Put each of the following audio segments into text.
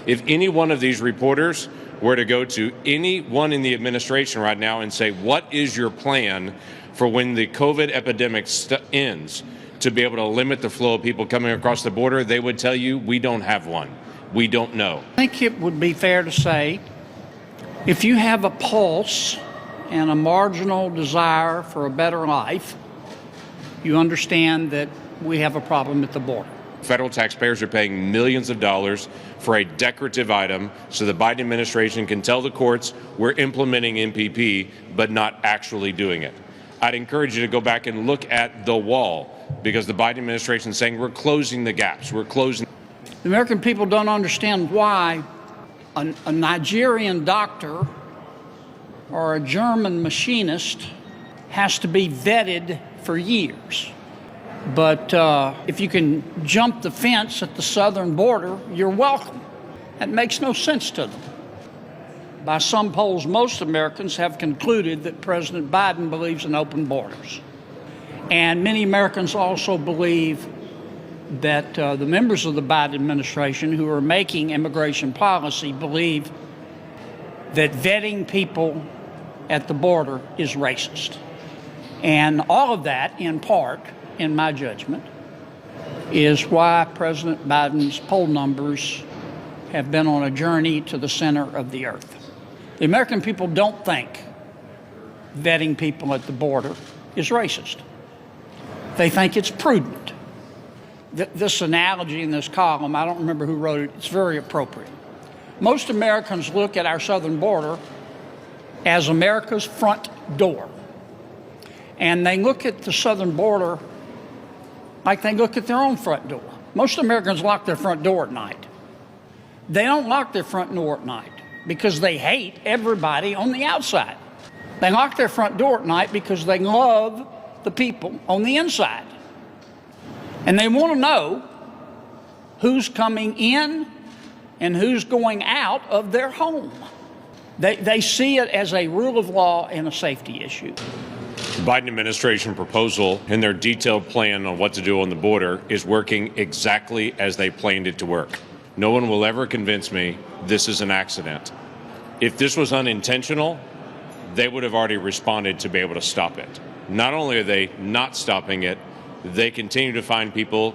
If any one of these reporters were to go to anyone in the administration right now and say, what is your plan for when the COVID epidemic ends to be able to limit the flow of people coming across the border, they would tell you, we don't have one. We don't know. I think it would be fair to say, if you have a pulse and a marginal desire for a better life, you understand that we have a problem at the border. Federal taxpayers are paying millions of dollars for a decorative item so the Biden administration can tell the courts we're implementing MPP but not actually doing it. I'd encourage you to go back and look at the wall, because the Biden administration is saying we're closing the gaps. We're closing. The American people don't understand why a Nigerian doctor or a German machinist has to be vetted for years. But if you can jump the fence at the southern border, you're welcome. That makes no sense to them. By some polls, most Americans have concluded that President Biden believes in open borders. And many Americans also believe that the members of the Biden administration who are making immigration policy believe that vetting people at the border is racist. And all of that, in part, in my judgment, is why President Biden's poll numbers have been on a journey to the center of the earth. The American people don't think vetting people at the border is racist. They think it's prudent. This analogy in this column, I don't remember who wrote it, it's very appropriate. Most Americans look at our southern border as America's front door. And they look at the southern border like they look at their own front door. Most Americans lock their front door at night. They don't lock their front door at night because they hate everybody on the outside. They lock their front door at night because they love the people on the inside. And they want to know who's coming in and who's going out of their home. They see it as a rule of law and a safety issue. The Biden administration proposal and their detailed plan on what to do on the border is working exactly as they planned it to work. No one will ever convince me this is an accident. If this was unintentional, they would have already responded to be able to stop it. Not only are they not stopping it, they continue to find people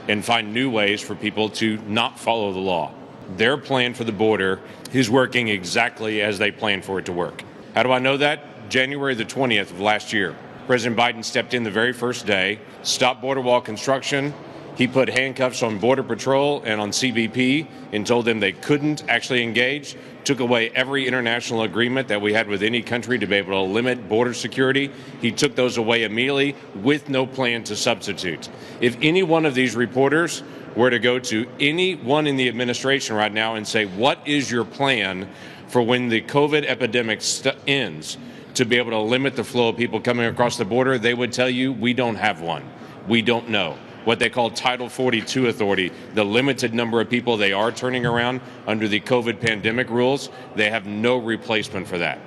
and find new ways for people to not follow the law. Their plan for the border is working exactly as they planned for it to work. How do I know that? January the 20th of last year, President Biden stepped in the very first day, stopped border wall construction. He put handcuffs on Border Patrol and on CBP and told them they couldn't actually engage, took away every international agreement that we had with any country to be able to limit border security. He took those away immediately with no plan to substitute. If any one of these reporters were to go to anyone in the administration right now and say, what is your plan for when the COVID epidemic ends to be able to limit the flow of people coming across the border, they would tell you, we don't have one. We don't know. What they call Title 42 authority, the limited number of people they are turning around under the COVID pandemic rules, they have no replacement for that.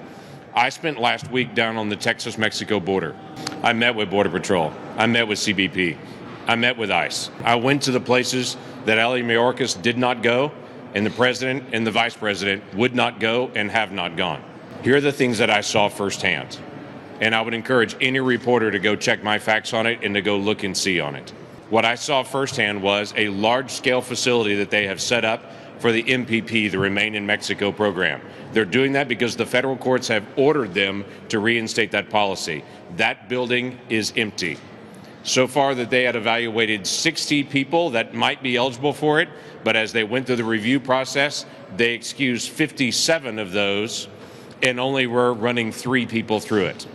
I spent last week down on the Texas-Mexico border. I met with Border Patrol. I met with CBP. I met with ICE. I went to the places that Ali Mayorkas did not go, and the president and the vice president would not go and have not gone. Here are the things that I saw firsthand. And I would encourage any reporter to go check my facts on it and to go look and see on it. What I saw firsthand was a large-scale facility that they have set up for the MPP, the Remain in Mexico program. They're doing that because the federal courts have ordered them to reinstate that policy. That building is empty. So far that they had evaluated 60 people that might be eligible for it, but as they went through the review process, they excused 57 of those and only were running 3 people through it.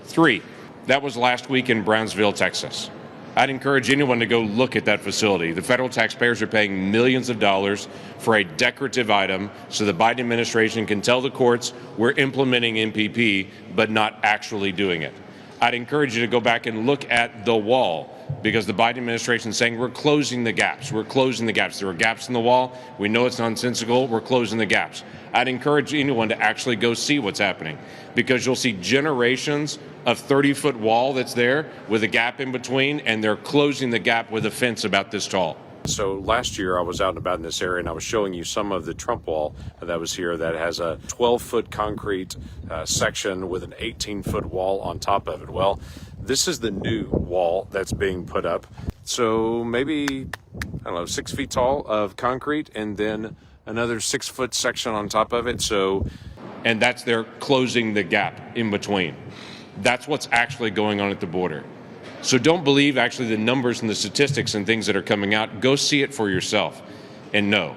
3. That was last week in Brownsville, Texas. I'd encourage anyone to go look at that facility. The federal taxpayers are paying millions of dollars for a decorative item so the Biden administration can tell the courts we're implementing MPP but not actually doing it. I'd encourage you to go back and look at the wall, because the Biden administration is saying we're closing the gaps. We're closing the gaps. There are gaps in the wall. We know it's nonsensical. We're closing the gaps. I'd encourage anyone to actually go see what's happening, because you'll see generations of 30-foot wall that's there with a gap in between, and they're closing the gap with a fence about this tall. So last year I was out and about in this area and I was showing you some of the Trump wall that was here that has a 12-foot concrete section with an 18-foot wall on top of it. Well, this is the new wall that's being put up. So maybe, I don't know, 6 feet tall of concrete and then another 6-foot section on top of it. And that's they're closing the gap in between. That's what's actually going on at the border. So don't believe actually the numbers and the statistics and things that are coming out. Go see it for yourself and know.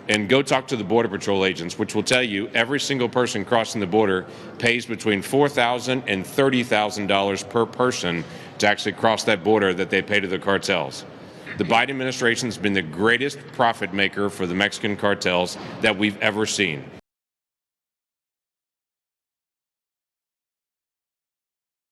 And go talk to the Border Patrol agents, which will tell you every single person crossing the border pays between $4,000 and $30,000 per person to actually cross that border that they pay to the cartels. The Biden administration has been the greatest profit maker for the Mexican cartels that we've ever seen.